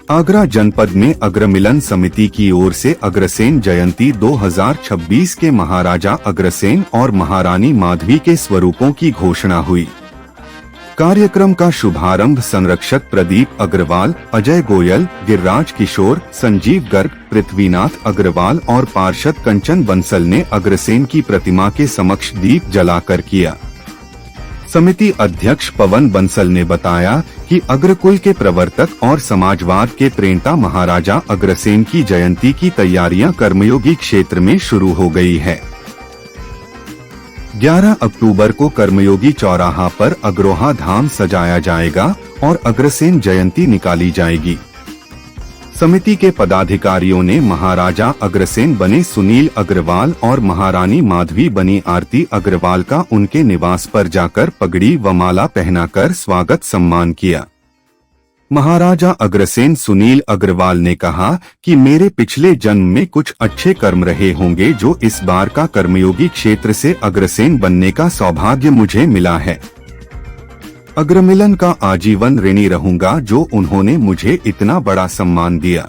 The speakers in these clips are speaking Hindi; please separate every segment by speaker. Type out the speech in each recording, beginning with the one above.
Speaker 1: आगरा जनपद में अग्रमिलन समिति की ओर से अग्रसेन जयंती 2026 के महाराजा अग्रसेन और महारानी माधवी के स्वरूपों की घोषणा हुई। कार्यक्रम का शुभारंभ संरक्षक प्रदीप अग्रवाल, अजय गोयल, गिरिराज किशोर, संजीव गर्ग, पृथ्वीनाथ अग्रवाल और पार्षद कंचन बंसल ने अग्रसेन की प्रतिमा के समक्ष दीप जलाकर किया। समिति अध्यक्ष पवन बंसल ने बताया कि अग्रकुल के प्रवर्तक और समाजवाद के प्रेरणा महाराजा अग्रसेन की जयंती की तैयारियां कर्मयोगी क्षेत्र में शुरू हो गई है। 11 अक्टूबर को कर्मयोगी चौराहा पर अग्रोहा धाम सजाया जाएगा और अग्रसेन जयंती निकाली जाएगी। समिति के पदाधिकारियों ने महाराजा अग्रसेन बने सुनील अग्रवाल और महारानी माधवी बनी आरती अग्रवाल का उनके निवास पर जाकर पगड़ी व माला पहनाकर स्वागत सम्मान किया। महाराजा अग्रसेन सुनील अग्रवाल ने कहा कि मेरे पिछले जन्म में कुछ अच्छे कर्म रहे होंगे जो इस बार का कर्मयोगी क्षेत्र से अग्रसेन बनने का सौभाग्य मुझे मिला है। अग्रमिलन का आजीवन ऋणी रहूंगा जो उन्होंने मुझे इतना बड़ा सम्मान दिया।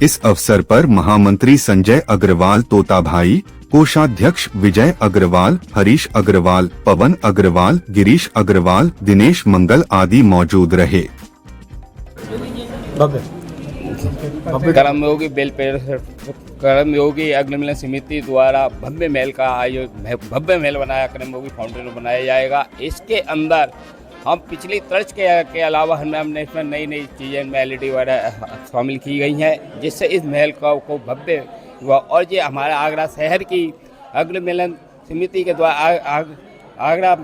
Speaker 1: इस अवसर पर महामंत्री संजय अग्रवाल तोताभाई, कोषाध्यक्ष विजय अग्रवाल, हरीश अग्रवाल, पवन अग्रवाल, गिरीश अग्रवाल, दिनेश मंगल आदि मौजूद रहे।
Speaker 2: कर्मयोगी अग्रमिलन समिति द्वारा भव्य महल बनाया, कर्मयोगी फाउंटेन बनाया जाएगा। इसके अंदर हम पिछली तर्ज के अलावा हमने इसमें नई नई चीज़ें में LED वगैरह शामिल की गई हैं, जिससे इस महल को भव्य हुआ। और ये हमारा आगरा शहर की अग्रमिलन समिति के द्वारा आगरा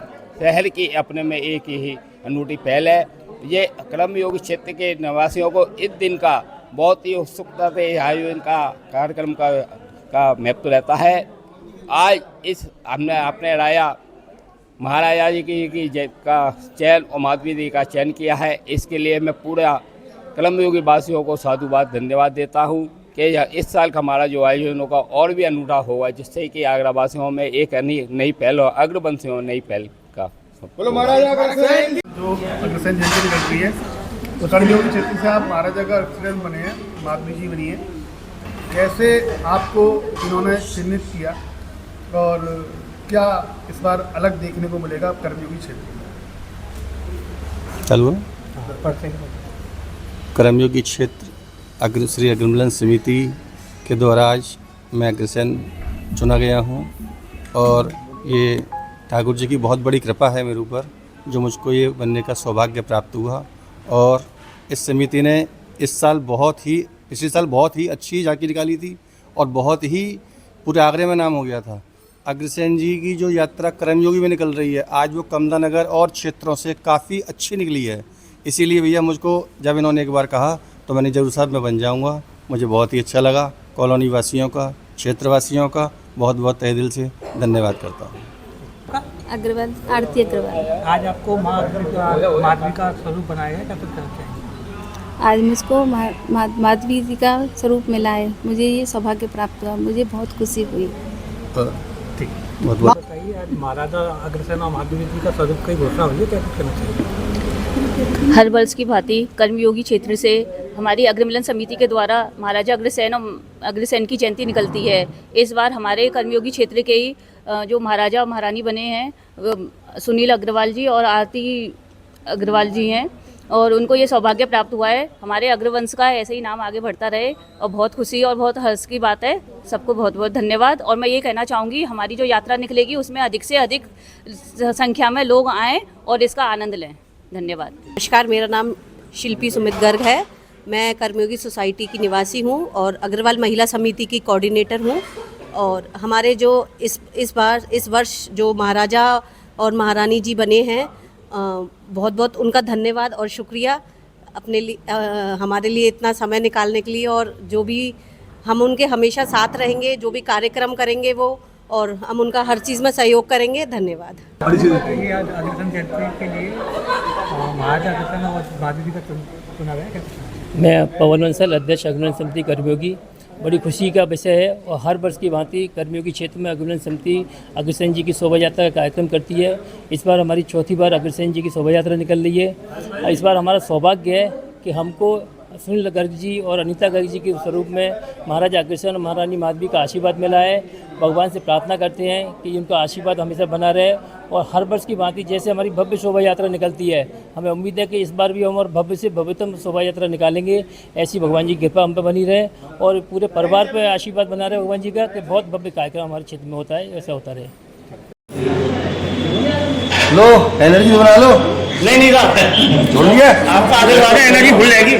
Speaker 2: शहर की अपने में एक ही अनूठी पहल है। ये कर्मयोगी क्षेत्र के निवासियों को इस दिन का बहुत ही उत्सुकता से आयोजन का कार्यक्रम का महत्व रहता है। आज इस हमने अपने राया महाराजा जी की का चयन और माधवी जी का चयन किया है। इसके लिए मैं पूरा कर्मयोगी वासियों को साधुवाद धन्यवाद देता हूँ कि इस साल का हमारा जो आयोजन होगा और भी अनूठा होगा, जिससे कि आगरा वासियों में एक नई पहल और अग्रवंशियों नई पहल का
Speaker 3: जो अग्रसेन जयंती निकल रही है, तो कर्मयोगी क्षेत्र से आप महाराजा का अग्रसेन बने हैं, माधवी जी बनी है। कैसे आपको इन्होंने चिन्हित किया और क्या इस बार अलग देखने को मिलेगा कर्मयोगी क्षेत्र में?
Speaker 4: चलो कर्मयोगी क्षेत्र श्री अग्रमिलन समिति के द्वारा आज मैं अग्रसेन चुना गया हूँ और ये ठाकुर जी की बहुत बड़ी कृपा है मेरे ऊपर, जो मुझको ये बनने का सौभाग्य प्राप्त हुआ। और इस समिति ने इस साल पिछले साल बहुत ही अच्छी झांकी निकाली थी और बहुत ही पूरे आगरे में नाम हो गया था। अग्रसेन जी की जो यात्रा कर्मयोगी में निकल रही है, आज वो कमला नगर और क्षेत्रों से काफ़ी अच्छी निकली है। इसीलिए भैया मुझको जब इन्होंने एक बार कहा तो मैंने जरूर साहब मैं बन जाऊँगा। मुझे बहुत ही अच्छा लगा। कॉलोनी वासियों का, क्षेत्रवासियों का बहुत बहुत तहे दिल से धन्यवाद करता हूँ।
Speaker 5: अग्रवाल, आरती अग्रवाल।
Speaker 6: आज आपको माधवी का स्वरूप बनाया है, क्या कुछ कहना चाहिए?
Speaker 5: आज मुझको माधवी जी का स्वरूप मिला है, मुझे ये सौभाग्य प्राप्त हुआ, मुझे बहुत खुशी हुई।
Speaker 6: ठीक, बहुत बताइए, आज महाराजा अग्रसेन और माधवी जी का स्वरूप की घोषणा हुई है, क्या कुछ कहना चाहिए?
Speaker 7: हर वर्ष की भांति कर्मयोगी क्षेत्र से हमारी अग्रमिलन समिति के द्वारा महाराजा अग्रसेन की जयंती निकलती है। इस बार हमारे कर्मयोगी क्षेत्र के ही जो महाराजा और महारानी बने हैं सुनील अग्रवाल जी और आरती अग्रवाल जी हैं और उनको ये सौभाग्य प्राप्त हुआ है। हमारे अग्रवंश का ऐसे ही नाम आगे बढ़ता रहे और बहुत खुशी और बहुत हर्ष की बात है। सबको बहुत बहुत धन्यवाद। और मैं ये कहना चाहूँगी, हमारी जो यात्रा निकलेगी उसमें अधिक से अधिक संख्या में लोग आएँ और इसका आनंद लें। धन्यवाद।
Speaker 8: नमस्कार, मेरा नाम शिल्पी सुमित गर्ग है। मैं कर्मयोगी सोसाइटी की निवासी हूँ और अग्रवाल महिला समिति की कोऑर्डिनेटर हूँ। और हमारे जो इस वर्ष जो महाराजा और महारानी जी बने हैं, बहुत बहुत उनका धन्यवाद और शुक्रिया अपने लिए हमारे लिए इतना समय निकालने के लिए। और जो भी हम उनके हमेशा साथ रहेंगे, जो भी कार्यक्रम करेंगे वो, और हम उनका हर चीज़ में सहयोग करेंगे। धन्यवाद।
Speaker 6: आज अग्रसेन जयंती के लिए महाराजा अग्रसेन और माधवी जी का चुना गया।
Speaker 9: मैं पवन बंसल, अध्यक्ष अग्रमिलन समिति कर्मयोगी। बड़ी खुशी का विषय है और हर वर्ष की भांति कर्मयोगी क्षेत्र में अग्रमिलन समिति अग्रसेन जी की शोभा यात्रा का कार्यक्रम करती है। इस बार हमारी चौथी बार अग्रसेन जी की शोभा यात्रा निकल रही है। इस बार हमारा सौभाग्य है कि हमको सुनील गर्ग जी और अनीता गर्ग जी के स्वरूप में महाराजा अग्रसेन और महारानी माधवी का आशीर्वाद मिला है। भगवान से प्रार्थना करते हैं कि उनका आशीर्वाद हमेशा बना रहे और हर वर्ष की भांति जैसे हमारी भव्य शोभा यात्रा निकलती है, हमें उम्मीद है कि इस बार भी हम और भव्य से भव्यतम शोभा यात्रा निकालेंगे। ऐसी भगवान जी की कृपा हम पर बनी रहे और पूरे परिवार पर आशीर्वाद बना रहे भगवान जी का कि बहुत भव्य कार्यक्रम हमारे क्षेत्र में होता है, ऐसा होता रहे।
Speaker 4: लो एनर्जी बना लो।
Speaker 2: नहीं
Speaker 4: छोड़ दिया
Speaker 2: आपका आशीर्वाद है, एनर्जी भूल जाएगी।